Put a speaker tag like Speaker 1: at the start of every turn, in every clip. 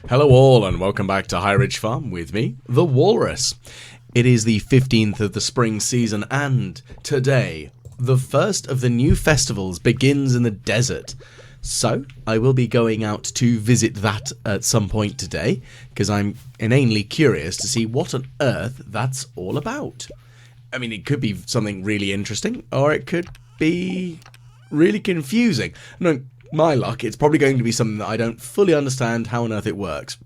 Speaker 1: Hello all and welcome back to High Ridge Farm with me, the Walrus. It is the 15th of the spring season and today, the first of the new festivals begins in the desert. So, I will be going out to visit that at some point today because I'm inanely curious to see what on earth that's all about. I mean, it could be something really interesting or it could be really confusing. No, my luck, it's probably going to be something that I don't fully understand how on earth it works.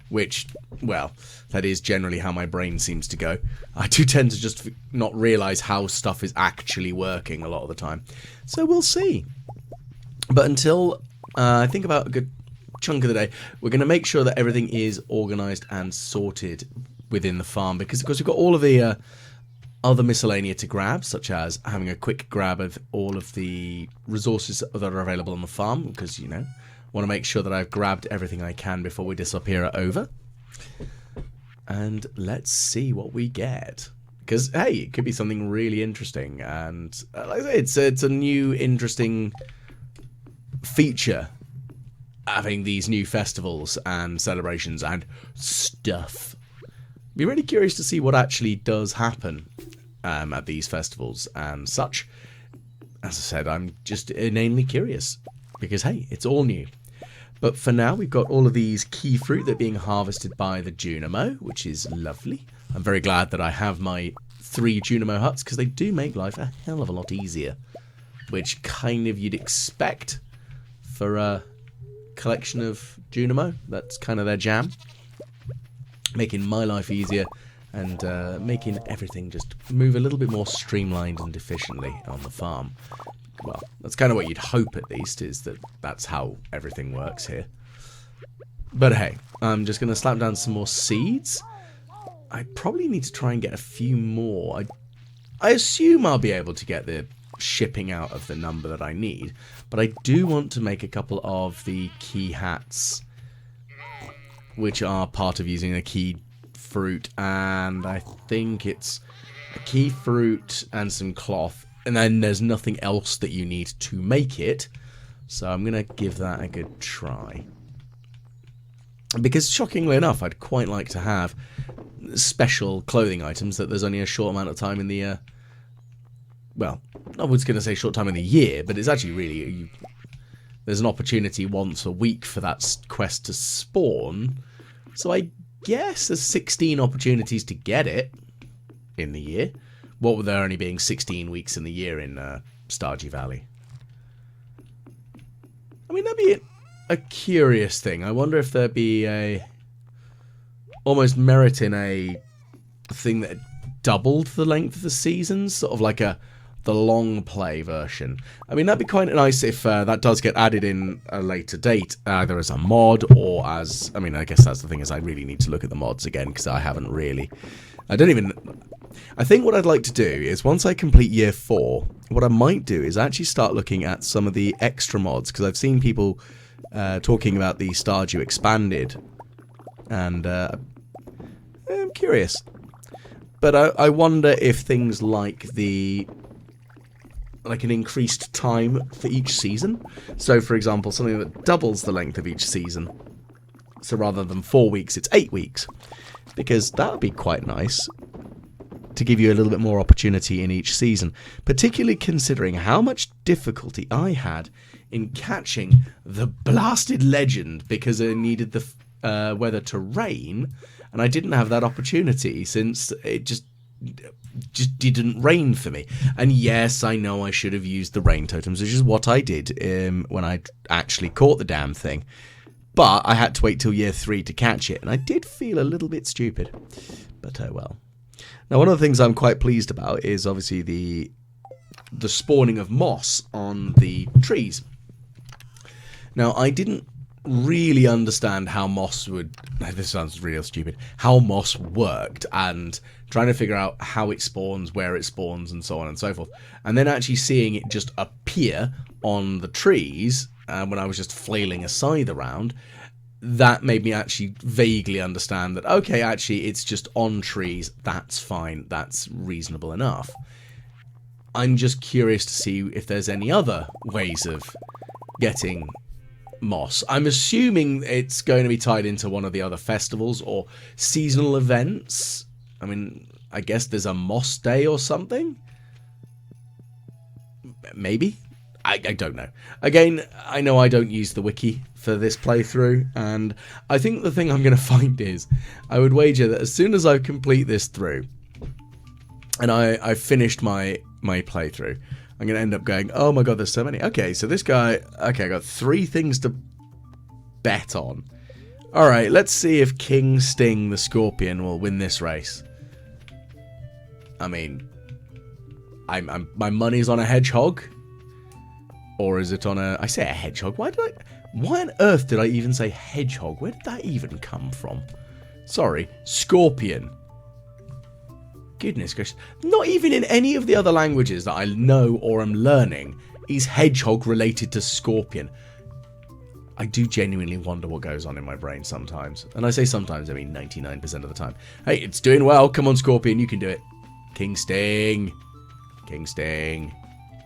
Speaker 1: Which, well, that is generally how my brain seems to go. I do tend to just not realise how stuff is actually working a lot of the time. So we'll see. But until I think about a good chunk of the day, we're going to make sure that everything is organised and sorted within the farm. Because, of course, we've got all of the other miscellanea to grab, such as having a quick grab of all of the resources that are available on the farm, because, you know, want to make sure that I've grabbed everything I can before we disappear over. And let's see what we get. Because, hey, it could be something really interesting. And, like I say, it's a new, interesting feature, having these new festivals and celebrations and stuff. Be really curious to see what actually does happen at these festivals and such. As I said, I'm just inanely curious because, hey, it's all new. But for now, we've got all of these key fruit that are being harvested by the Junimo, which is lovely. I'm very glad that I have my 3 Junimo huts because they do make life a hell of a lot easier, which kind of you'd expect for a collection of Junimo. That's kind of their jam. Making my life easier and making everything just move a little bit more streamlined and efficiently on the farm. Well, that's kind of what you'd hope at least, is that that's how everything works here. But hey, I'm just going to slap down some more seeds. I probably need to try and get a few more. I assume I'll be able to get the shipping out of the number that I need, but I do want to make a couple of the key hats, which are part of using a key fruit, and I think it's a key fruit and some cloth, and then there's nothing else that you need to make it, so I'm going to give that a good try. Because shockingly enough, I'd quite like to have special clothing items that there's only a short amount of time in the, well, I was going to say short time in the year, but it's actually really, there's an opportunity once a week for that quest to spawn. So I guess there's 16 opportunities to get it in the year. What with there only being 16 weeks in the year in Stardew Valley? I mean, that'd be a curious thing. I wonder if there'd be a almost merit in a thing that doubled the length of the seasons, sort of like the long play version. I mean, that'd be quite nice if that does get added in a later date, either as a mod or as, I mean, I guess that's the thing, is I really need to look at the mods again because I haven't really, I think what I'd like to do is once I complete year 4, what I might do is actually start looking at some of the extra mods, because I've seen people talking about the Stardew Expanded, and I'm curious. But I wonder if things like an increased time for each season. So, for example, something that doubles the length of each season. So rather than 4 weeks, it's 8 weeks. Because that would be quite nice to give you a little bit more opportunity in each season. Particularly considering how much difficulty I had in catching the blasted legend because I needed the weather to rain. And I didn't have that opportunity since it just didn't rain for me. And yes, I know I should have used the rain totems, which is what I did when I actually caught the damn thing. But I had to wait till year 3 to catch it, and I did feel a little bit stupid. But oh well. Now, one of the things I'm quite pleased about is obviously the spawning of moss on the trees. Now, I didn't really understand how moss would, this sounds real stupid, how moss worked, and trying to figure out how it spawns, where it spawns, and so on and so forth. And then actually seeing it just appear on the trees when I was just flailing a scythe around, that made me actually vaguely understand that, okay, actually it's just on trees, that's fine, that's reasonable enough. I'm just curious to see if there's any other ways of getting moss. I'm assuming it's going to be tied into one of the other festivals or seasonal events. I mean, I guess there's a moss day or something? Maybe? I don't know. Again, I know I don't use the wiki for this playthrough, and I think the thing I'm going to find is, I would wager that as soon as I complete this through, and I've finished my playthrough, I'm going to end up going, oh my god, there's so many. Okay, so this guy, okay, I got 3 things to bet on. Alright, let's see if King Sting the Scorpion will win this race. I mean, my money's on a hedgehog. Or is it on a... I say a hedgehog. Why on earth did I even say hedgehog? Where did that even come from? Sorry. Scorpion. Goodness gracious. Not even in any of the other languages that I know or am learning is hedgehog related to scorpion. I do genuinely wonder what goes on in my brain sometimes. And I say sometimes, I mean 99% of the time. Hey, it's doing well. Come on, Scorpion. You can do it. King Sting. King Sting.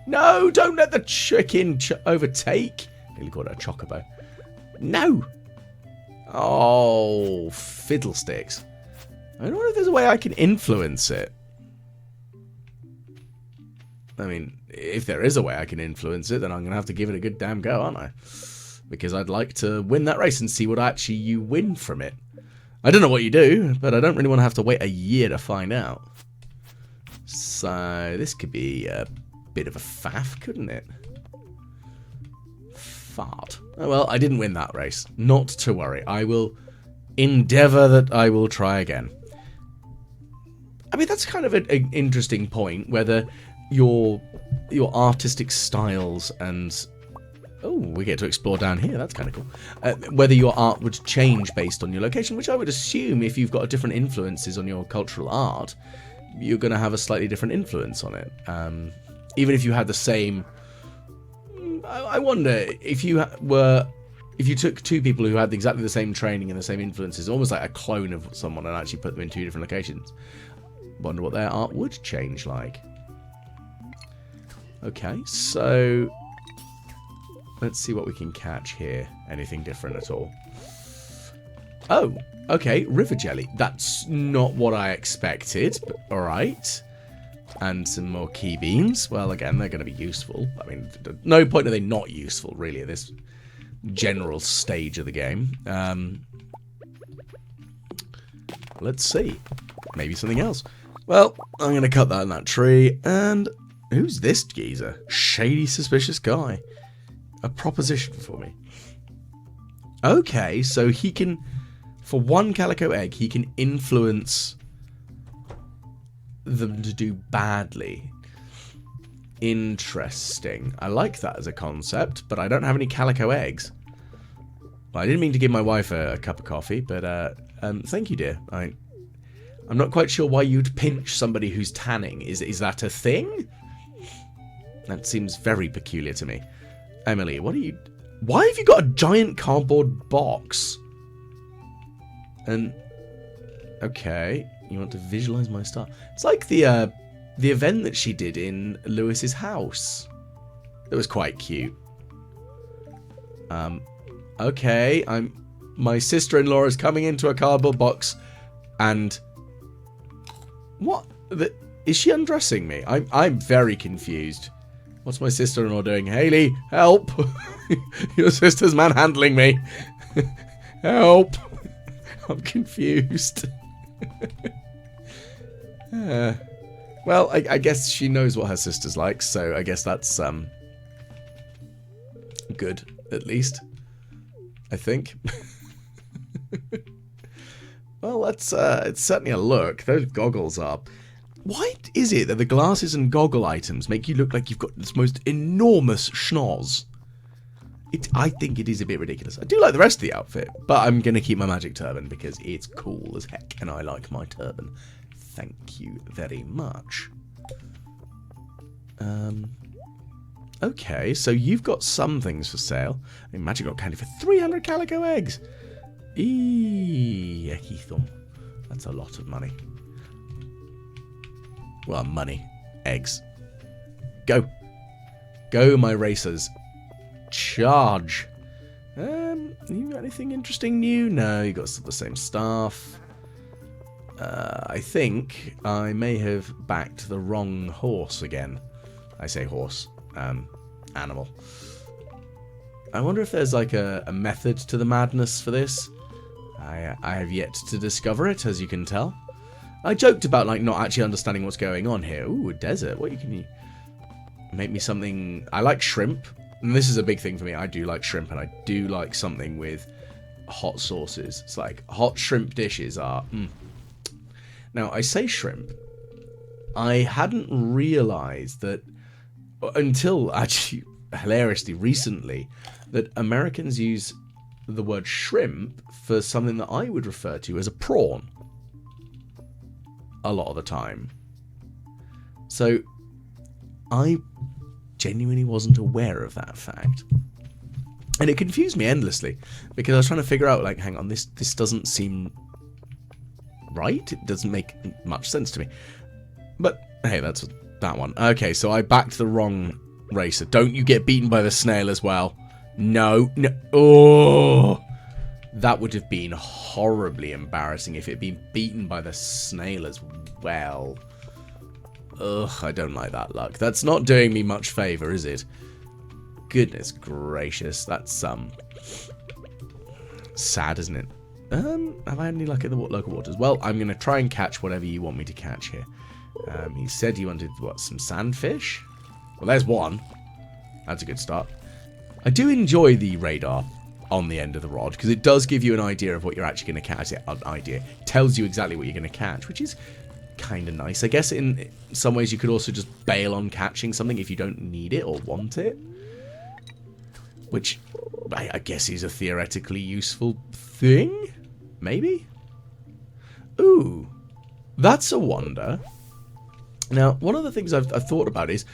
Speaker 1: No, don't let the chicken overtake. Nearly called it a chocobo. No. Oh, fiddlesticks. I wonder if there's a way I can influence it. I mean, if there is a way I can influence it, then I'm going to have to give it a good damn go, aren't I? Because I'd like to win that race and see what actually you win from it. I don't know what you do, but I don't really want to have to wait a year to find out. So, this could be a bit of a faff, couldn't it? Fart. Oh well, I didn't win that race. Not to worry. I will endeavour that I will try again. I mean, that's kind of an interesting point, whether your artistic styles and... Oh, we get to explore down here. That's kind of cool. Whether your art would change based on your location, which I would assume if you've got different influences on your cultural art, you're going to have a slightly different influence on it. Even if you had the same... I wonder if you took 2 people who had exactly the same training and the same influences, almost like a clone of someone, and actually put them in 2 different locations. Wonder what their art would change like. Okay, so... Let's see what we can catch here. Anything different at all? Oh, okay, river jelly. That's not what I expected, but alright. And some more key beans. Well, again, they're going to be useful. I mean, no point are they not useful, really, at this general stage of the game. Let's see. Maybe something else. Well, I'm going to cut that in that tree. And who's this geezer? Shady, suspicious guy. A proposition for me. Okay, so he can, for 1 calico egg, he can influence them to do badly. Interesting. I like that as a concept, but I don't have any calico eggs. Well, I didn't mean to give my wife a cup of coffee, but thank you, dear. I'm not quite sure why you'd pinch somebody who's tanning. Is that a thing? That seems very peculiar to me. Emily, what are you... Why have you got a giant cardboard box? And... Okay, you want to visualize my star. It's like the event that she did in Lewis's house. It was quite cute. Okay, my sister-in-law is coming into a cardboard box, and... What? Is she undressing me? I'm very confused. What's my sister-in-law doing? Haley, help! Your sister's manhandling me. Help! I'm confused. Well, I guess she knows what her sister's like, so I guess that's good, at least. I think. Well, it's certainly a look. Those goggles are... Why is it that the glasses and goggle items make you look like you've got this most enormous schnoz? I think it is a bit ridiculous. I do like the rest of the outfit, but I'm going to keep my magic turban because it's cool as heck, and I like my turban. Thank you very much. Okay, so you've got some things for sale. I mean, Magic got candy for 300 calico eggs. Eeeeeky thumb. That's a lot of money. Well, money. Eggs. Go. Go, my racers. Charge. You got anything interesting new? No, you got the same stuff. I think I may have backed the wrong horse again. I say horse. Animal. I wonder if there's like a method to the madness for this. I have yet to discover it, as you can tell. I joked about like not actually understanding what's going on here. Ooh, a desert. What can you make me something? I like shrimp. And this is a big thing for me. I do like shrimp, and I do like something with hot sauces. It's like hot shrimp dishes are... Now, I say shrimp. I hadn't realised that, until actually, hilariously recently, that Americans use the word shrimp for something that I would refer to as a prawn. A lot of the time. So, I genuinely wasn't aware of that fact. And it confused me endlessly, because I was trying to figure out, like, hang on, this doesn't seem right? It doesn't make much sense to me. But, hey, that's that one. Okay, so I backed the wrong racer. Don't you get beaten by the snail as well. No. Oh! That would have been horribly embarrassing if it had been beaten by the snail as well. Ugh, I don't like that luck. That's not doing me much favour, is it? Goodness gracious, that's sad, isn't it? Have I had any luck at the local waters? Well, I'm going to try and catch whatever you want me to catch here. He said he wanted, what, some sandfish? Well, there's one. That's a good start. I do enjoy the radar on the end of the rod, because it does give you an idea of what you're actually going to catch. An idea. It tells you exactly what you're going to catch, which is kind of nice. I guess in some ways you could also just bail on catching something if you don't need it or want it. Which I guess is a theoretically useful thing? Maybe? Ooh. That's a wonder. Now, one of the things I've thought about is,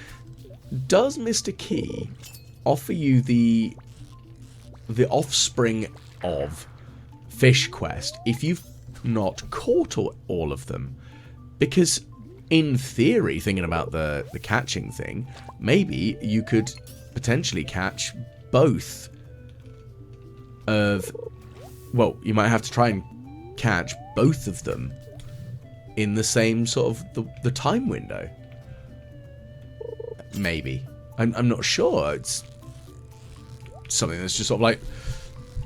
Speaker 1: does Mr. Key offer you the offspring of fish quest if you've not caught all of them? Because in theory, thinking about the catching thing, maybe you could potentially catch both of... Well, you might have to try and catch both of them in the same sort of the time window. Maybe. I'm not sure. It's something that's just sort of like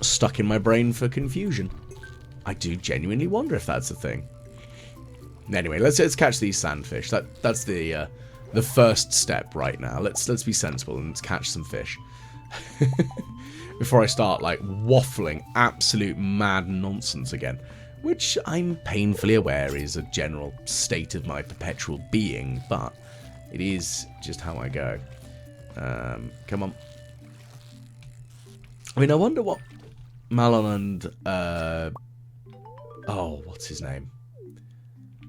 Speaker 1: stuck in my brain for confusion. I do genuinely wonder if that's a thing. Anyway, let's catch these sandfish. That's the first step right now. Let's be sensible and let's catch some fish. Before I start like waffling absolute mad nonsense again, which I'm painfully aware is a general state of my perpetual being, but it is just how I go. Come on. I mean, I wonder what Malon and oh, what's his name?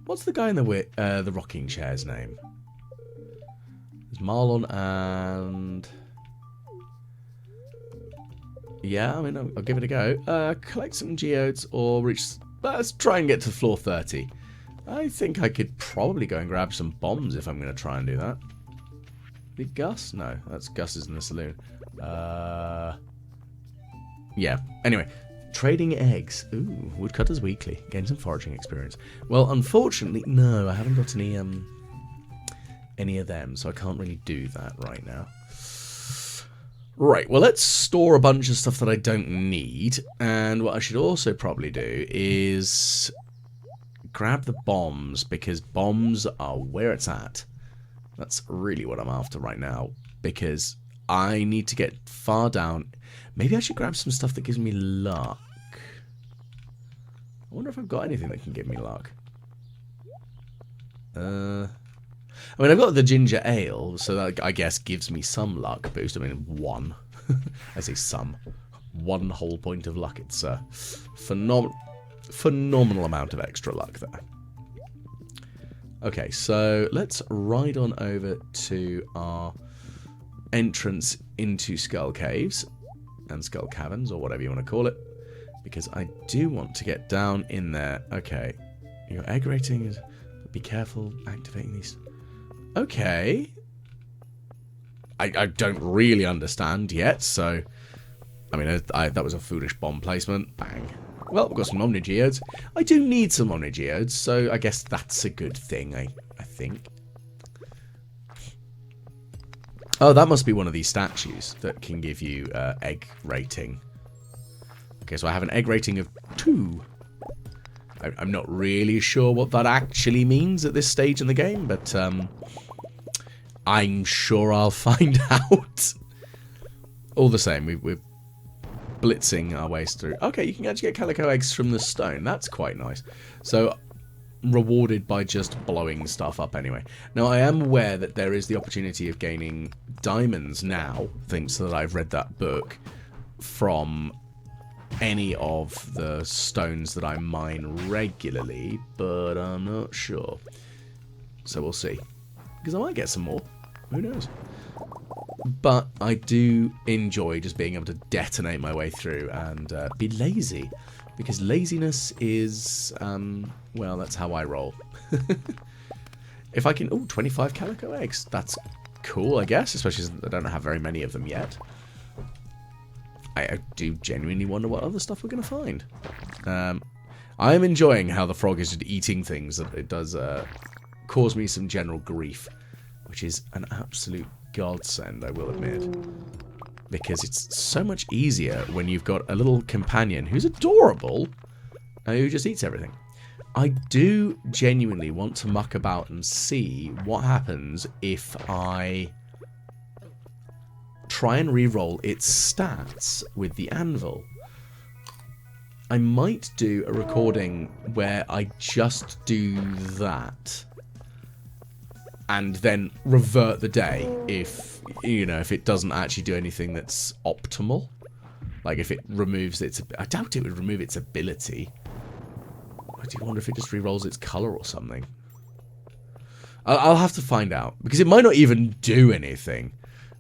Speaker 1: What's the guy in the rocking chair's name? It's Marlon and... Yeah, I mean, I'll give it a go. Collect some geodes or reach... Let's try and get to floor 30. I think I could probably go and grab some bombs if I'm going to try and do that. Did Gus? No, that's Gus is in the saloon. Yeah, anyway. Trading eggs. Ooh, Woodcutters Weekly. Gain some foraging experience. Well, unfortunately, no, I haven't got any of them, so I can't really do that right now. Right, well, let's store a bunch of stuff that I don't need, and what I should also probably do is grab the bombs, because bombs are where it's at. That's really what I'm after right now, because I need to get far down. Maybe I should grab some stuff that gives me luck. I wonder if I've got anything that can give me luck. I mean, I've got the ginger ale, so that I guess gives me some luck boost. I mean, one. I say some. 1 whole point of luck. It's a phenomenal amount of extra luck there. Okay, so let's ride on over to our entrance into Skull Caves and Skull Caverns, or whatever you want to call it, because I do want to get down in there. Okay, your egg rating is... Be careful activating these. Okay. I don't really understand yet, so I mean, that was a foolish bomb placement. Bang. Well, we've got some Omni Geodes. I do need some Omni Geodes, so I guess that's a good thing, I think. Oh, that must be one of these statues that can give you egg rating. Okay, so I have an egg rating of 2. I'm not really sure what that actually means at this stage in the game, but I'm sure I'll find out. All the same, we're blitzing our ways through. Okay, you can actually get calico eggs from the stone. That's quite nice. So, rewarded by just blowing stuff up anyway. Now, I am aware that there is the opportunity of gaining diamonds now, thanks that I've read that book, from any of the stones that I mine regularly, but I'm not sure. So we'll see. Because I might get some more. Who knows? But I do enjoy just being able to detonate my way through and be lazy. Because laziness is, well, that's how I roll. If I can... Oh, 25 calico eggs. That's cool, I guess. Especially since I don't have very many of them yet. I do genuinely wonder what other stuff we're going to find. I am enjoying how the frog is just eating things. It does cause me some general grief, which is an absolute godsend, I will admit. Because it's so much easier when you've got a little companion who's adorable and who just eats everything. I do genuinely want to muck about and see what happens if I try and re-roll its stats with the anvil. I might do a recording where I just do that and then revert the day if, you know, if it doesn't actually do anything that's optimal. Like if it removes its... I doubt it would remove its ability. I do wonder if it just re-rolls its colour or something. I'll have to find out, because it might not even do anything.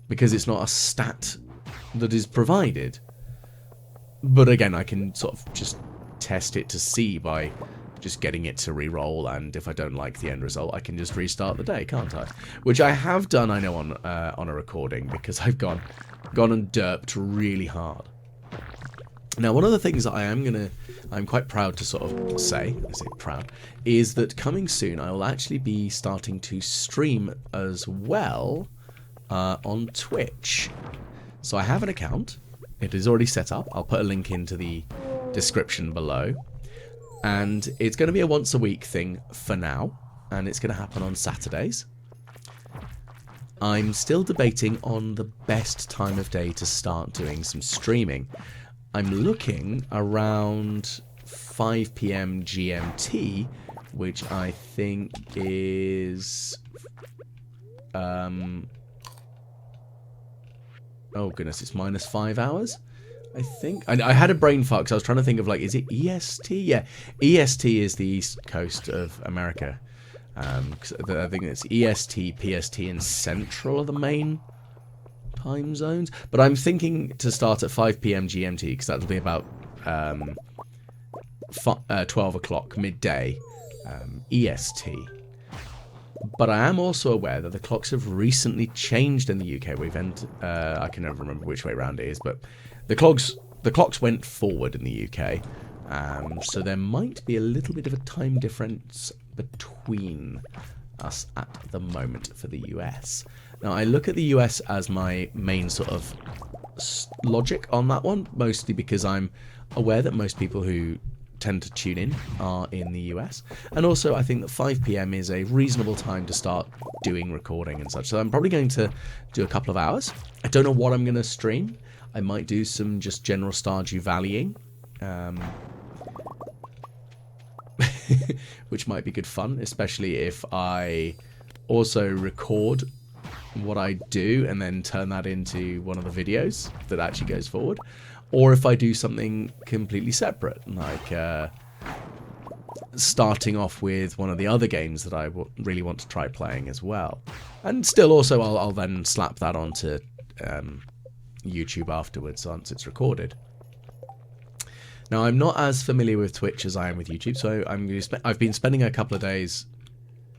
Speaker 1: Because it's not a stat that is provided. But again, I can sort of just test it to see by just getting it to re-roll, and if I don't like the end result, I can just restart the day, can't I? Which I have done, I know, on a recording, because I've gone and derped really hard. Now, one of the things that I'm quite proud to sort of say, I say proud, is that coming soon I will actually be starting to stream as well on Twitch. So I have an account. It is already set up. I'll put a link into the description below. And it's going to be a once a week thing for now. And it's going to happen on Saturdays. I'm still debating on the best time of day to start doing some streaming. I'm looking around 5 PM GMT, which I think is... oh goodness, it's -5 hours, I think. I had a brain fuck, so I was trying to think of, like, is it EST? Yeah, EST is the East Coast of America. I think it's EST, PST, and Central are the main time zones. But I'm thinking to start at 5 PM GMT, because that'll be about 12 o'clock midday EST. But I am also aware that the clocks have recently changed in the UK. I can never remember which way around it is, but the clocks went forward in the UK. So there might be a little bit of a time difference between us at the moment for the US. Now, I look at the US as my main sort of logic on that one, mostly because I'm aware that most people who tend to tune in are in the US, and also I think that 5 PM is a reasonable time to start doing recording and such. So I'm probably going to do a couple of hours. I don't know what I'm going to stream. I might do some just general Stardew Valleying, which might be good fun, especially if I also record what I do and then turn that into one of the videos that actually goes forward. Or if I do something completely separate, like starting off with one of the other games that I really want to try playing as well. And still also I'll then slap that onto YouTube afterwards once it's recorded. Now, I'm not as familiar with Twitch as I am with YouTube, so I've been spending a couple of days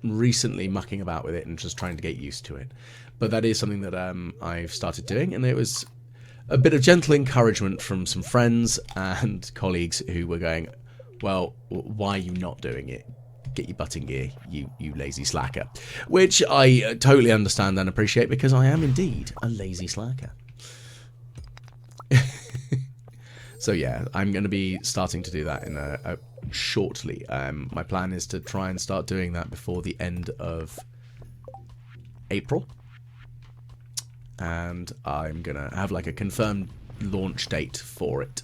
Speaker 1: recently mucking about with it and just trying to get used to it. But that is something that I've started doing, and it was a bit of gentle encouragement from some friends and colleagues who were going, well, why are you not doing it? Get your butt in gear, you lazy slacker. Which I totally understand and appreciate, because I am indeed a lazy slacker. So yeah, I'm going to be starting to do that in shortly. My plan is to try and start doing that before the end of April. And I'm going to have like a confirmed launch date for it.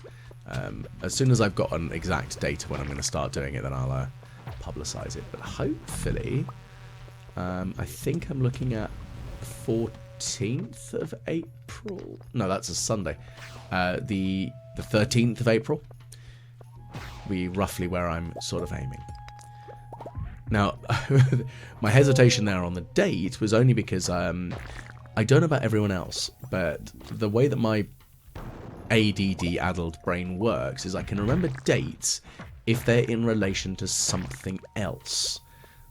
Speaker 1: As soon as I've got an exact date when I'm going to start doing it, then I'll publicize it. But hopefully, I think I'm looking at 14th of April. No, that's a Sunday. The 13th of April. Be roughly where I'm sort of aiming. Now, my hesitation there on the date was only because I don't know about everyone else, but the way that my ADD adult brain works is I can remember dates if they're in relation to something else.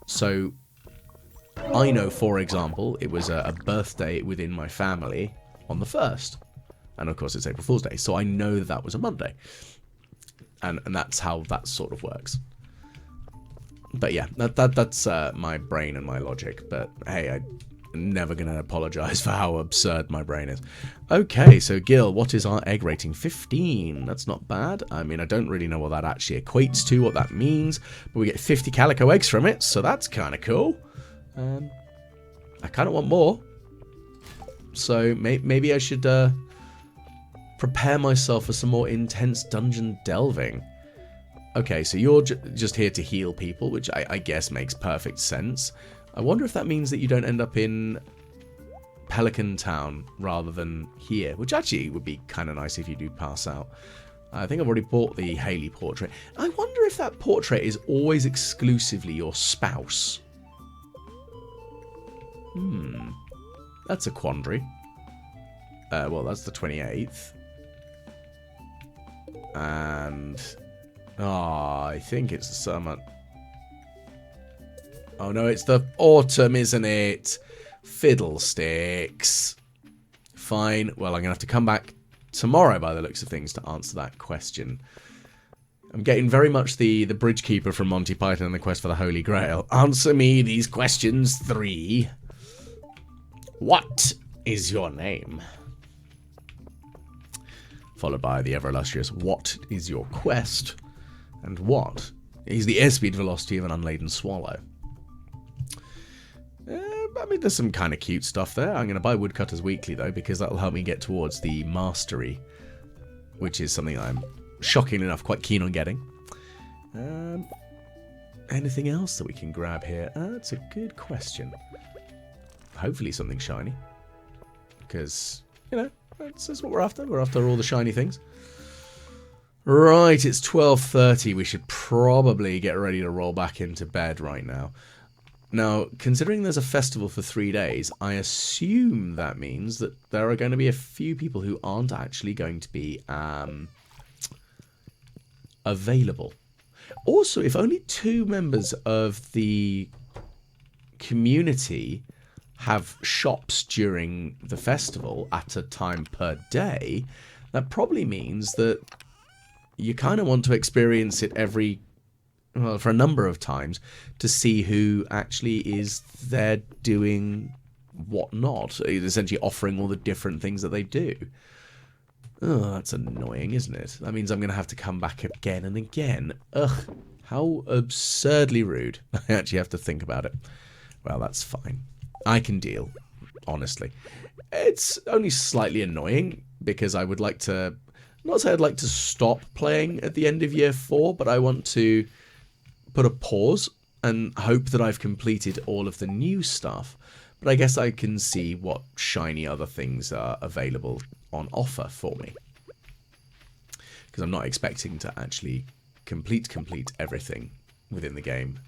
Speaker 1: So I know, for example, it was a birthday within my family on the 1st. And of course it's April Fool's Day, so I know that was a Monday. And that's how that sort of works. But yeah, that's my brain and my logic. But hey, I'm never going to apologize for how absurd my brain is. Okay, so Gil, what is our egg rating? 15. That's not bad. I mean, I don't really know what that actually equates to, what that means. But we get 50 calico eggs from it, so that's kind of cool. I kind of want more. So maybe I should prepare myself for some more intense dungeon delving. Okay, so you're just here to heal people, which I guess makes perfect sense. I wonder if that means that you don't end up in Pelican Town rather than here, which actually would be kind of nice if you do pass out. I think I've already bought the Haley portrait. I wonder if that portrait is always exclusively your spouse. That's a quandary. Well, that's the 28th. And I think it's the summer. Oh no, it's the autumn, isn't it? Fiddlesticks. Fine. Well, I'm going to have to come back tomorrow by the looks of things to answer that question. I'm getting very much the bridge keeper from Monty Python and the Quest for the Holy Grail. Answer me these questions 3. What is your name? Followed by the ever illustrious, what is your quest? And what is the airspeed velocity of an unladen swallow? I mean, there's some kind of cute stuff there. I'm going to buy Woodcutters Weekly, though, because that'll help me get towards the mastery, which is something I'm, shockingly enough, quite keen on getting. Anything else that we can grab here? That's a good question. Hopefully something shiny. Because, you know, that's what we're after. We're after all the shiny things. Right, it's 12:30. We should probably get ready to roll back into bed right now. Now, considering there's a festival for 3 days, I assume that means that there are going to be a few people who aren't actually going to be available. Also, if only 2 members of the community have shops during the festival at a time per day, that probably means that you kind of want to experience it for a number of times to see who actually is there doing what not, essentially offering all the different things that they do. Oh, that's annoying, isn't it? That means I'm going to have to come back again and again. Ugh, how absurdly rude. I actually have to think about it. Well, that's fine. I can deal, honestly. It's only slightly annoying because I would like to, not say I'd like to stop playing at the end of year 4, but I want to put a pause and hope that I've completed all of the new stuff. But I guess I can see what shiny other things are available on offer for me. Because I'm not expecting to actually complete everything within the game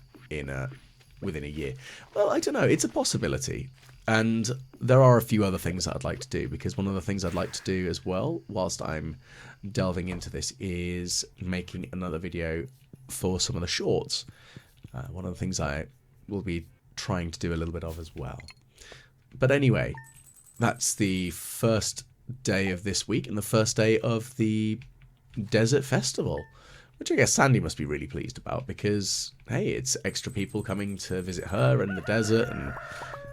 Speaker 1: within a year. Well, I don't know. It's a possibility. And there are a few other things that I'd like to do, because one of the things I'd like to do as well, whilst I'm delving into this, is making another video for some of the shorts. One of the things I will be trying to do a little bit of as well. But anyway, that's the first day of this week and the first day of the Desert Festival, which I guess Sandy must be really pleased about because, hey, it's extra people coming to visit her in the desert, and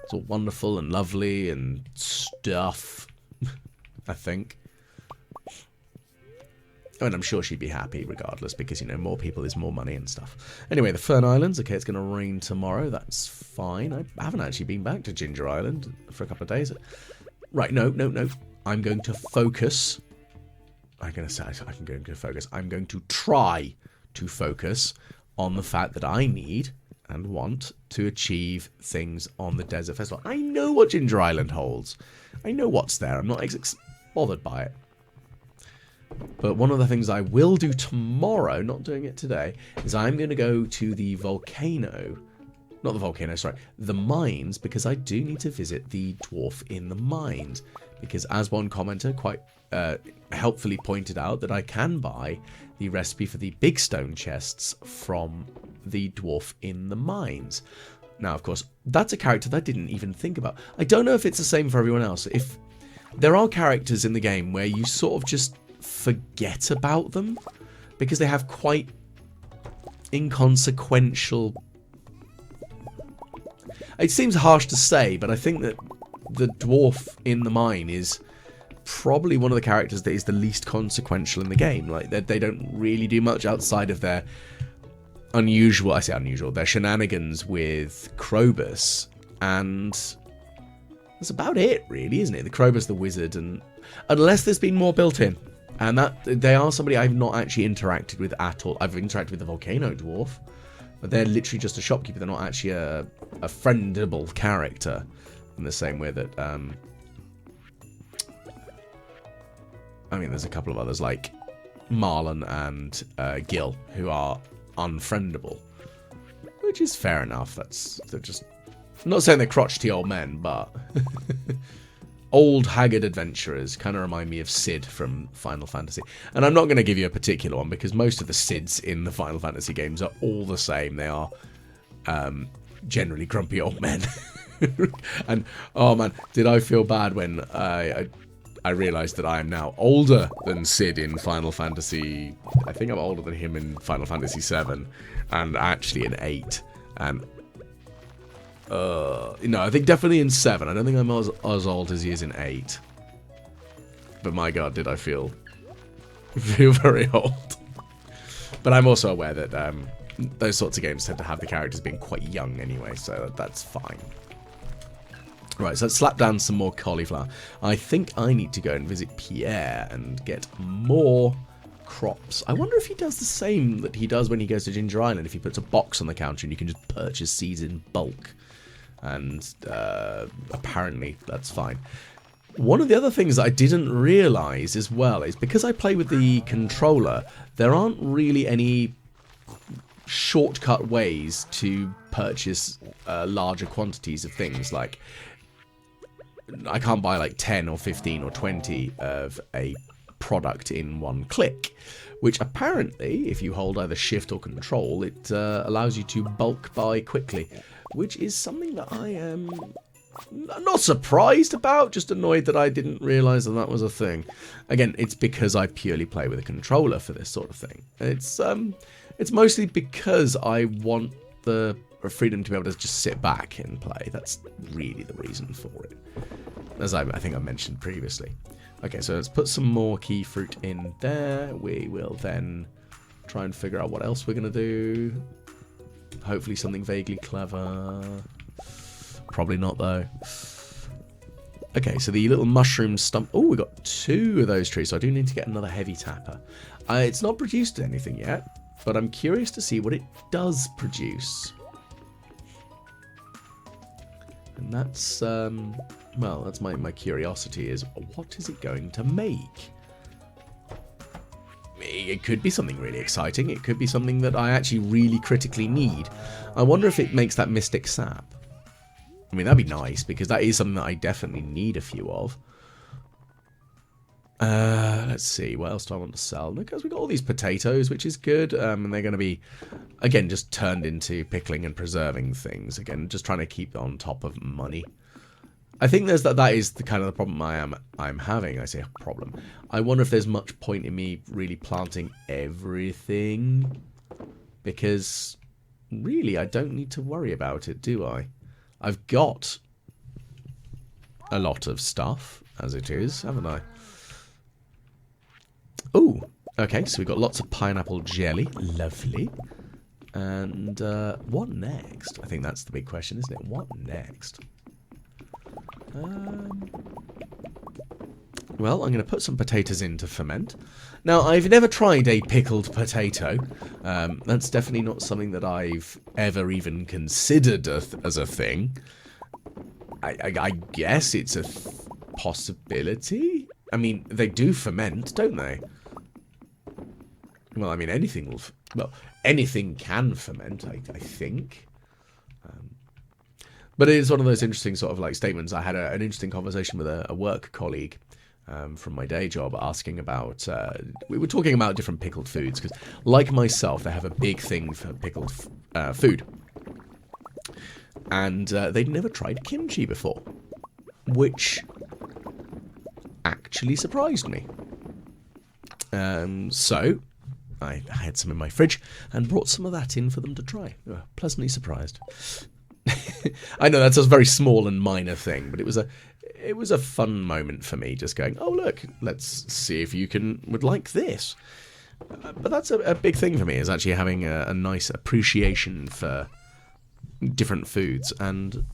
Speaker 1: it's all wonderful and lovely and stuff, I think. I mean, I'm sure she'd be happy regardless because, you know, more people is more money and stuff. Anyway, the Fern Islands. Okay, it's going to rain tomorrow. That's fine. I haven't actually been back to Ginger Island for a couple of days. Right, no. I'm going to focus. I'm going to focus. I'm going to try to focus on the fact that I need and want to achieve things on the Desert Festival. I know what Ginger Island holds. I know what's there. I'm not bothered by it. But one of the things I will do tomorrow, not doing it today, is I'm going to go to the volcano. Not the volcano, sorry. The mines, because I do need to visit the dwarf in the mines. Because as one commenter quite helpfully pointed out, that I can buy the recipe for the big stone chests from the dwarf in the mines. Now, of course, that's a character that I didn't even think about. I don't know if it's the same for everyone else. If there are characters in the game where you sort of just forget about them because they have quite inconsequential... It seems harsh to say, but I think that the dwarf in the mine is probably one of the characters that is the least consequential in the game. Like, they don't really do much outside of their their shenanigans with Krobus, and that's about it, really, isn't it? The Krobus, the wizard, and unless there's been more built in. And that they are somebody I've not actually interacted with at all. I've interacted with the volcano dwarf, but they're literally just a shopkeeper. They're not actually a friendable character in the same way that I mean, there's a couple of others like Marlon and Gil who are unfriendable, which is fair enough. They're just, I'm not saying they're crotchety old men, but old haggard adventurers kind of remind me of Sid from Final Fantasy. And I'm not going to give you a particular one because most of the Sids in the Final Fantasy games are all the same. They are generally grumpy old men. And oh man, did I feel bad when I realised that I am now older than Sid in Final Fantasy. I think I'm older than him in Final Fantasy 7 and actually in 8. And no, I think definitely in 7. I don't think I'm as old as he is in 8. But my god, did I feel very old. But I'm also aware that those sorts of games tend to have the characters being quite young anyway, so that's fine. Right, so let's slap down some more cauliflower. I think I need to go and visit Pierre and get more crops. I wonder if he does the same that he does when he goes to Ginger Island, if he puts a box on the counter and you can just purchase seeds in bulk. And apparently that's fine. One of the other things that I didn't realise as well is because I play with the controller, there aren't really any shortcut ways to purchase larger quantities of things. Like, I can't buy like 10 or 15 or 20 of a product in one click, which apparently, if you hold either shift or control, it allows you to bulk buy quickly, which is something that I am not surprised about, just annoyed that I didn't realise that that was a thing. Again, it's because I purely play with a controller for this sort of thing. It's mostly because I want the freedom to be able to just sit back and play. That's really the reason for it, as I think I mentioned previously. Okay, so let's put some more key fruit in there. We will then try and figure out what else we're going to do. Hopefully something vaguely clever. Probably not, though. Okay, so the little mushroom stump... Oh, we got 2 of those trees, so I do need to get another heavy tapper. It's not produced anything yet, but I'm curious to see what it does produce. And that's, well, that's my curiosity is, what is it going to make? It could be something really exciting. It could be something that I actually really critically need. I wonder if it makes that mystic sap. I mean, that'd be nice, because that is something that I definitely need a few of. Let's see, what else do I want to sell? Because we've got all these potatoes, which is good, and they're going to be, again, just turned into pickling and preserving things. Again, just trying to keep on top of money. I think there's that is the kind of the problem I'm having. I say a problem. I wonder if there's much point in me really planting everything, because really I don't need to worry about it, do I? I've got a lot of stuff as it is, haven't I? Oh, okay, so we've got lots of pineapple jelly. Lovely. And what next? I think that's the big question, isn't it? What next? Well, I'm going to put some potatoes in to ferment. Now, I've never tried a pickled potato. That's definitely not something that I've ever even considered as a thing. I guess it's a possibility. I mean, they do ferment, don't they? Well, I mean, anything will... Well, anything can ferment, I think. But it is one of those interesting sort of like statements. I had an interesting conversation with a work colleague from my day job asking about... we were talking about different pickled foods, because like myself, they have a big thing for pickled food. And they'd never tried kimchi before, which actually surprised me. So I had some in my fridge and brought some of that in for them to try. They were pleasantly surprised. I know that's a very small and minor thing, but it was a fun moment for me, just going, oh look, let's see if you would like this. But that's a big thing for me, is actually having a nice appreciation for different foods, and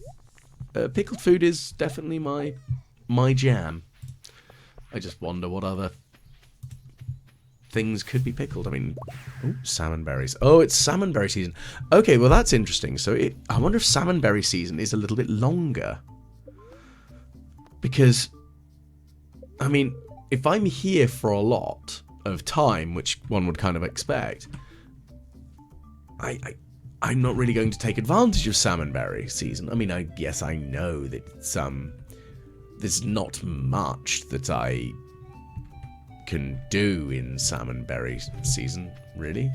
Speaker 1: pickled food is definitely my jam. I just wonder what other things could be pickled. I mean, salmon berries. Oh, it's salmon berry season. Okay, well that's interesting. So I wonder if salmon berry season is a little bit longer, because I mean, if I'm here for a lot of time, which one would kind of expect, I'm not really going to take advantage of salmonberry season. I mean, yes, I know that there's not much that I can do in salmonberry season, really.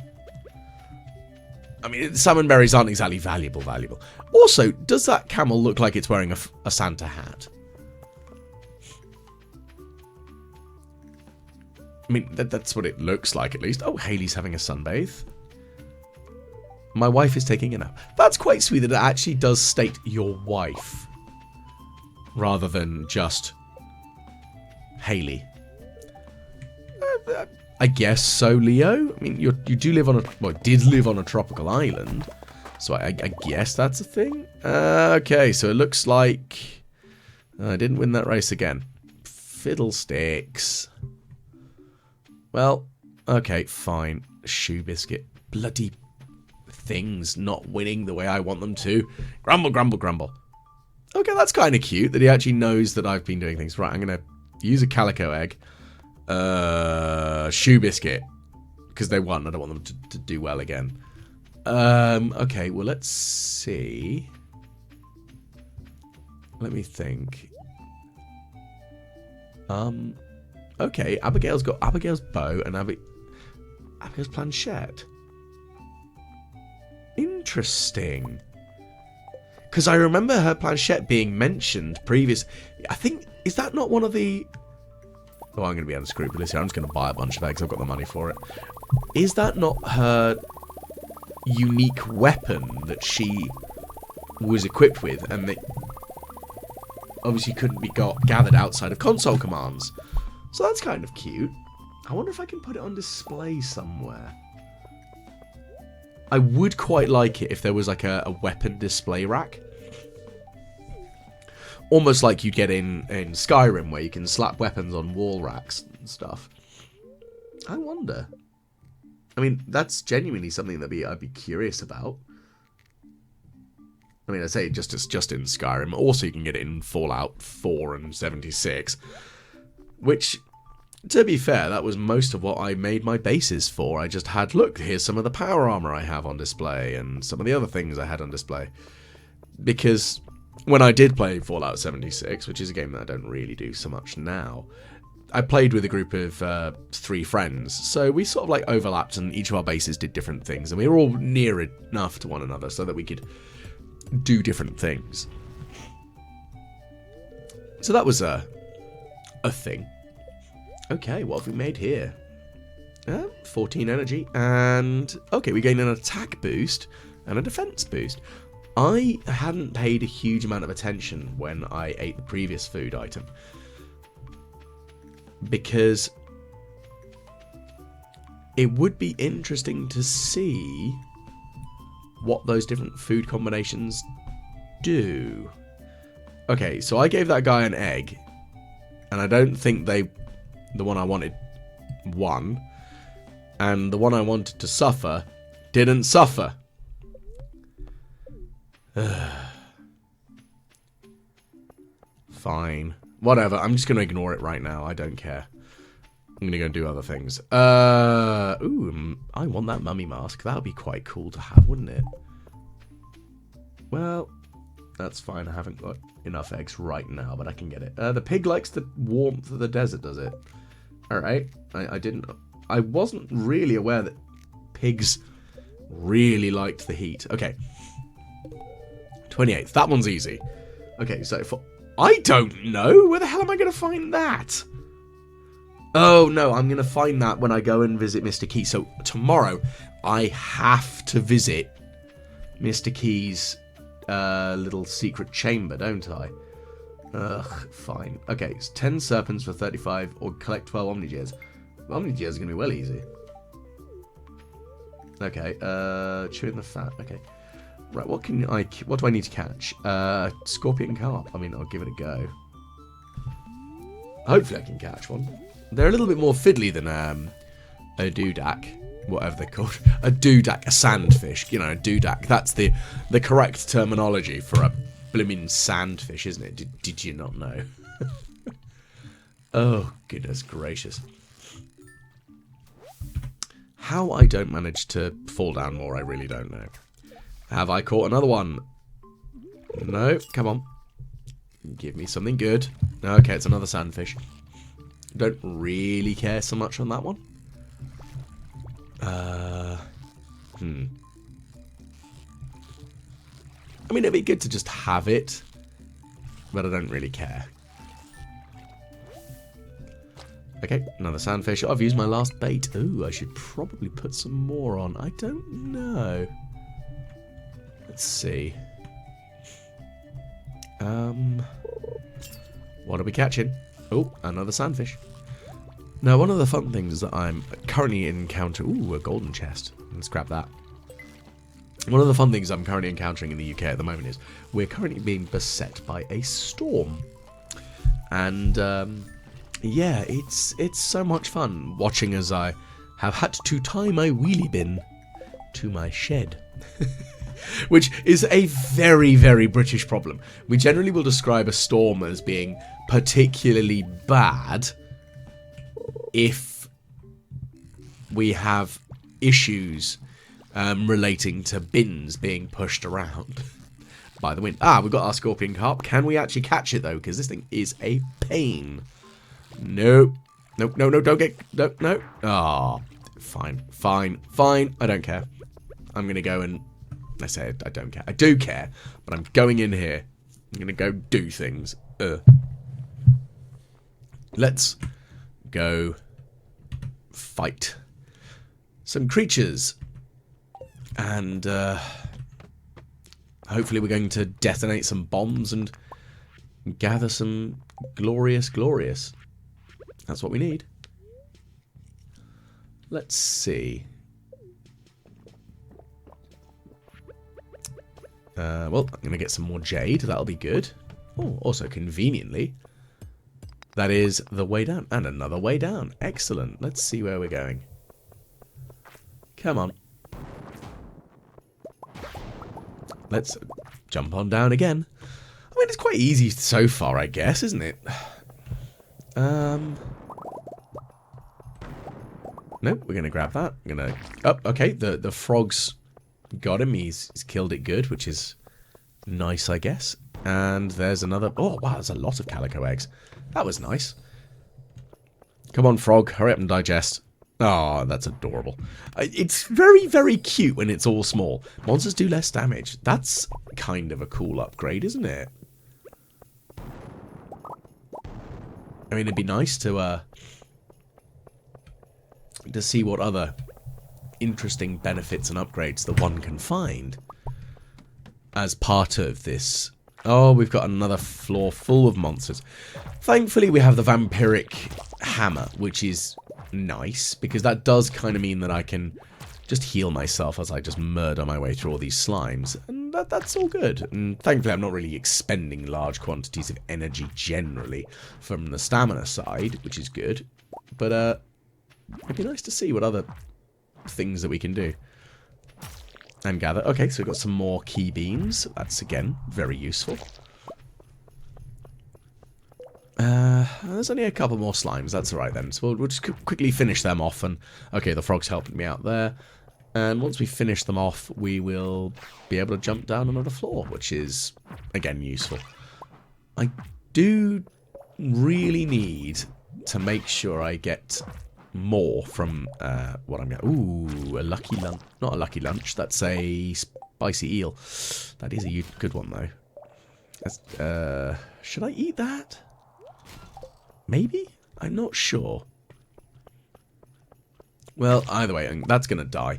Speaker 1: I mean, salmonberries aren't exactly valuable. Also, does that camel look like it's wearing a Santa hat? I mean, that's what it looks like, at least. Oh, Haley's having a sunbathe. My wife is taking a nap. That's quite sweet that it actually does state your wife, rather than just Haley. I guess so, Leo. I mean, you do live on did live on a tropical island, so I guess that's a thing. Okay, so it looks like I didn't win that race again. Fiddlesticks. Well, okay, fine. Shoe biscuit. Bloody things not winning the way I want them to. Grumble, grumble, grumble. Okay, that's kind of cute that he actually knows that I've been doing things. Right, I'm going to use a calico egg. Shoe biscuit. Because they won. I don't want them to do well again. Okay, well, let's see. Let me think. Okay, Abigail's got Abigail's bow and Abigail's planchette. Interesting. Because I remember her planchette being mentioned previous. I think, is that not one of the... Oh, I'm going to be unscrupulous here. I'm just going to buy a bunch of eggs. I've got the money for it. Is that not her unique weapon that she was equipped with, and that obviously couldn't be gathered outside of console commands? So that's kind of cute. I wonder if I can put it on display somewhere. I would quite like it if there was like a weapon display rack. Almost like you'd get in Skyrim, where you can slap weapons on wall racks and stuff. I wonder. I mean, that's genuinely something that I'd be curious about. I mean, I say just in Skyrim. Also, you can get it in Fallout 4 and 76. Which, to be fair, that was most of what I made my bases for. I just had, look, here's some of the power armor I have on display, and some of the other things I had on display. Because when I did play Fallout 76, which is a game that I don't really do so much now, I played with a group of 3 friends, so we sort of like overlapped, and each of our bases did different things, and we were all near enough to one another so that we could do different things. So that was a thing. Okay, what have we made here? 14 energy, and okay, we gain an attack boost and a defense boost. I hadn't paid a huge amount of attention when I ate the previous food item, because it would be interesting to see what those different food combinations do. Okay, so I gave that guy an egg, and I don't think the one I wanted won, and the one I wanted to suffer didn't suffer. Fine. Whatever, I'm just going to ignore it right now. I don't care. I'm going to go do other things. Ooh, I want that mummy mask. That would be quite cool to have, wouldn't it? Well, that's fine. I haven't got enough eggs right now, but I can get it. The pig likes the warmth of the desert, does it? Alright. I wasn't really aware that pigs really liked the heat. Okay. 28th. That one's easy. Okay, so I don't know. Where the hell am I going to find that? Oh, no. I'm going to find that when I go and visit Mr. Key. So, tomorrow, I have to visit Mr. Key's little secret chamber, don't I? Ugh, fine. Okay, it's 10 serpents for 35, or collect 12 omnigears. Omnigears is going to be well easy. Okay, chewing the fat. Okay. Right, what do I need to catch? Scorpion carp. I mean, I'll give it a go. Hopefully I can catch one. They're a little bit more fiddly than a doodack, whatever they're called. A doodack, a sandfish. You know, a doodack. That's the correct terminology for a blimmin' sandfish, isn't it? Did you not know? Oh, goodness gracious. How I don't manage to fall down more, I really don't know. Have I caught another one? No, come on. Give me something good. Okay, it's another sandfish. Don't really care so much on that one. I mean, it'd be good to just have it, but I don't really care. Okay, another sandfish. I've used my last bait. Ooh, I should probably put some more on. I don't know. Let's see. What are we catching? Oh, another sandfish. Now, one of the fun things that I'm currently encountering... Ooh, a golden chest. Let's grab that. One of the fun things I'm currently encountering in the UK at the moment is we're currently being beset by a storm. And, yeah, it's so much fun watching as I have had to tie my wheelie bin to my shed. Which is a very, very British problem. We generally will describe a storm as being particularly bad if we have issues relating to bins being pushed around by the wind. Ah, we've got our scorpion carp. Can we actually catch it, though? Because this thing is a pain. No. No, no, no, don't get... No, no. Ah, fine, fine, fine. I don't care. I'm going to go and... I say I don't care. I do care, but I'm going in here. I'm going to go do things. Let's go fight some creatures. And hopefully we're going to detonate some bombs and gather some glorious. That's what we need. Let's see. Well, I'm going to get some more jade. That'll be good. Oh, also conveniently, that is the way down. And another way down. Excellent. Let's see where we're going. Come on. Let's jump on down again. I mean, it's quite easy so far, I guess, isn't it? Nope, we're going to grab that. I'm going to... Oh, okay, the frog's got him. He's killed it good, which is nice, I guess. And there's another... Oh, wow, there's a lot of calico eggs. That was nice. Come on, frog. Hurry up and digest. Oh, that's adorable. It's very, very cute when it's all small. Monsters do less damage. That's kind of a cool upgrade, isn't it? I mean, it'd be nice to see what other interesting benefits and upgrades that one can find as part of this. Oh, we've got another floor full of monsters. Thankfully, we have the vampiric hammer, which is nice, because that does kind of mean that I can just heal myself as I just murder my way through all these slimes. And that's all good. And thankfully, I'm not really expending large quantities of energy generally from the stamina side, which is good. But it'd be nice to see what other things that we can do and gather. Okay, so we've got some more key beans. That's, again, very useful. There's only a couple more slimes. That's alright then. So we'll just quickly finish them off. And okay, the frog's helping me out there. And once we finish them off, we will be able to jump down another floor, which is, again, useful. I do really need to make sure I get more from what I'm getting. Ooh, a lucky lunch. Not a lucky lunch. That's a spicy eel. That is a good one, though. That's, should I eat that? Maybe? I'm not sure. Well, either way, that's going to die.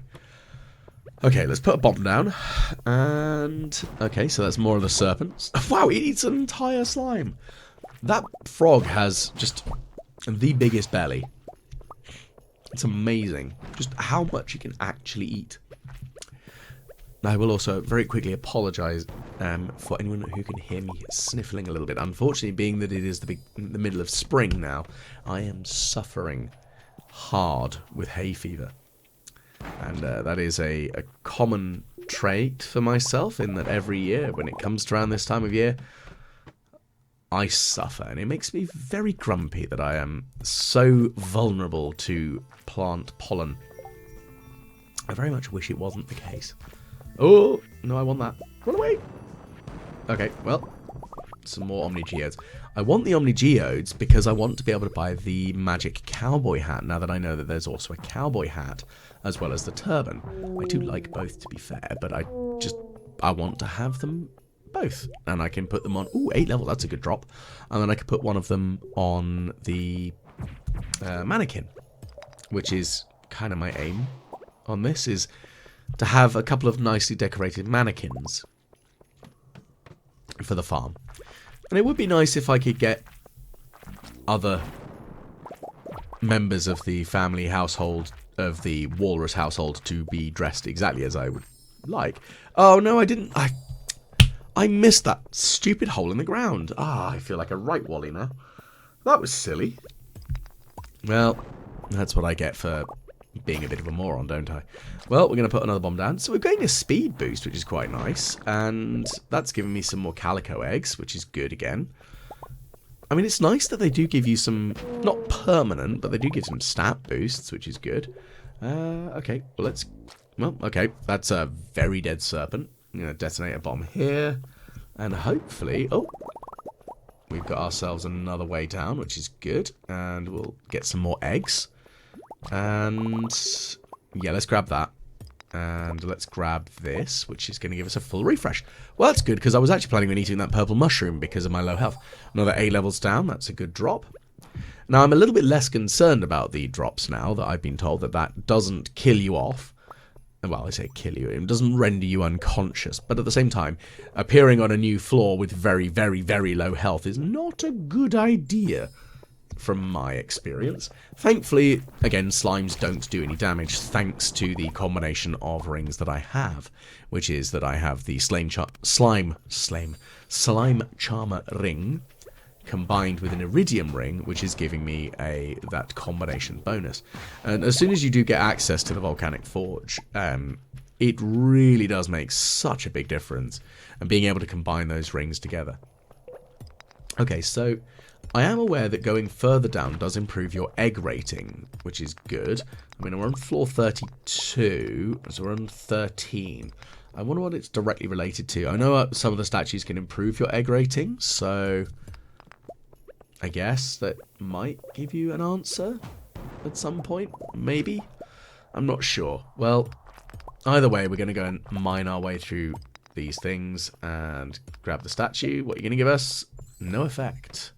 Speaker 1: Okay, let's put a bomb down. And, okay, so that's more of the serpents. Wow, it eats an entire slime. That frog has just the biggest belly. It's amazing. Just how much you can actually eat. I will also very quickly apologise for anyone who can hear me sniffling a little bit. Unfortunately, being that it is the middle of spring now, I am suffering hard with hay fever. And that is a common trait for myself, in that every year when it comes to around this time of year, I suffer. And it makes me very grumpy that I am so vulnerable to plant pollen. I very much wish it wasn't the case. Oh, no, I want that. Run away! Okay, well, some more Omni Geodes. I want the Omni Geodes because I want to be able to buy the magic cowboy hat, now that I know that there's also a cowboy hat, as well as the turban. I do like both, to be fair, but I want to have them both. And I can put them on, ooh, 8 levels, that's a good drop. And then I can put one of them on the mannequin, which is kind of my aim on this, is to have a couple of nicely decorated mannequins for the farm. And it would be nice if I could get other members of the family household, of the walrus household, to be dressed exactly as I would like. Oh no, I didn't. I missed that stupid hole in the ground. Ah, I feel like a right wally now. That was silly. Well, that's what I get for being a bit of a moron, don't I? Well, we're going to put another bomb down. So we're getting a speed boost, which is quite nice. And that's giving me some more calico eggs, which is good again. I mean, it's nice that they do give you some, not permanent, but they do give some stat boosts, which is good. Okay, well, okay, that's a very dead serpent. I'm going to detonate a bomb here. And hopefully, oh, we've got ourselves another way down, which is good. And we'll get some more eggs. And yeah, let's grab that. And let's grab this, which is going to give us a full refresh. Well, that's good, because I was actually planning on eating that purple mushroom because of my low health. Another 8 levels down, that's a good drop. Now, I'm a little bit less concerned about the drops now that I've been told that that doesn't kill you off. Well, I say kill you, it doesn't render you unconscious. But at the same time, appearing on a new floor with very, very, very low health is not a good idea, from my experience. Thankfully, again, slimes don't do any damage thanks to the combination of rings that I have, which is that I have the slime charmer ring combined with an iridium ring, which is giving me that combination bonus. And as soon as you do get access to the volcanic forge, it really does make such a big difference, and being able to combine those rings together. Okay, so I am aware that going further down does improve your egg rating, which is good. I mean, we're on floor 32, so we're on 13. I wonder what it's directly related to. I know some of the statues can improve your egg rating, so I guess that might give you an answer at some point, maybe? I'm not sure. Well, either way, we're going to go and mine our way through these things and grab the statue. What are you going to give us? No effect.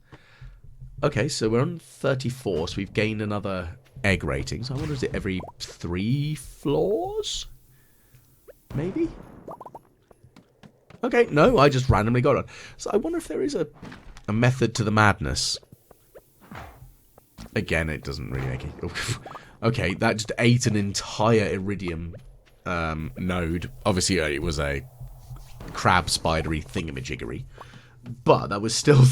Speaker 1: Okay, so we're on 34, so we've gained another egg rating. So I wonder, is it every 3 floors? Maybe? Okay, no, I just randomly got on. So I wonder if there is a method to the madness. Again, it doesn't really make it... Okay, that just ate an entire iridium node. Obviously, it was a crab spidery thingamajiggery. But that was still...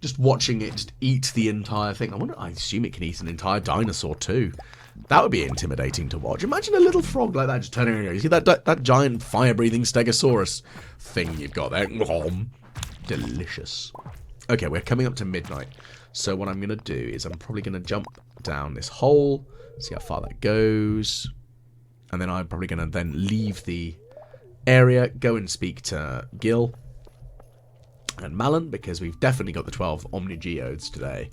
Speaker 1: just watching it just eat the entire thing. I assume it can eat an entire dinosaur too. That would be intimidating to watch. Imagine a little frog like that just turning around. You see that giant fire-breathing stegosaurus thing you've got there? Delicious. Okay, we're coming up to midnight. So what I'm going to do is I'm probably going to jump down this hole, see how far that goes. And then I'm probably going to then leave the area, go and speak to Gil and Malin, because we've definitely got the 12 Omnigeodes today.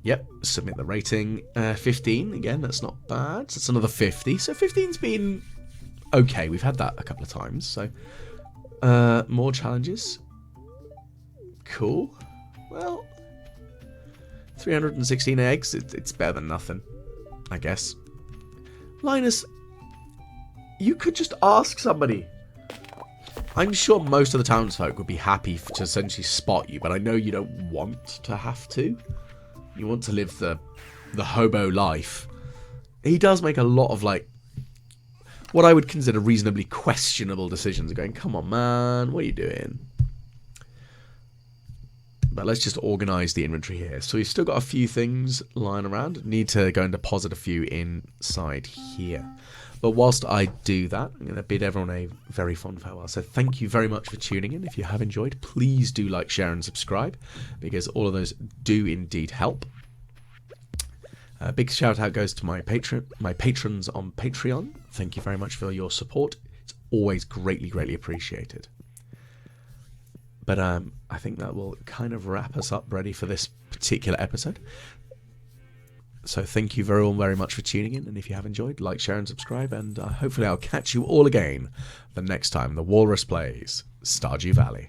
Speaker 1: Yep, submit the rating. 15, again, that's not bad. So it's another 50. So 15's been okay. We've had that a couple of times. So more challenges. Cool. Well, 316 eggs. It's better than nothing, I guess. Linus, you could just ask somebody. I'm sure most of the townsfolk would be happy to essentially spot you, but I know you don't want to have to. You want to live the hobo life. He does make a lot of, like, what I would consider reasonably questionable decisions. Going, come on, man, what are you doing? But let's just organise the inventory here. So we've still got a few things lying around. Need to go and deposit a few inside here. But whilst I do that, I'm going to bid everyone a very fond farewell. So thank you very much for tuning in. If you have enjoyed, please do like, share and subscribe, because all of those do indeed help. A big shout out goes to my patrons on Patreon. Thank you very much for your support. It's always greatly appreciated. But I think that will kind of wrap us up ready for this particular episode. So thank you very much for tuning in, and if you have enjoyed, like, share and subscribe, and hopefully I'll catch you all again the next time the Walrus plays Stardew Valley.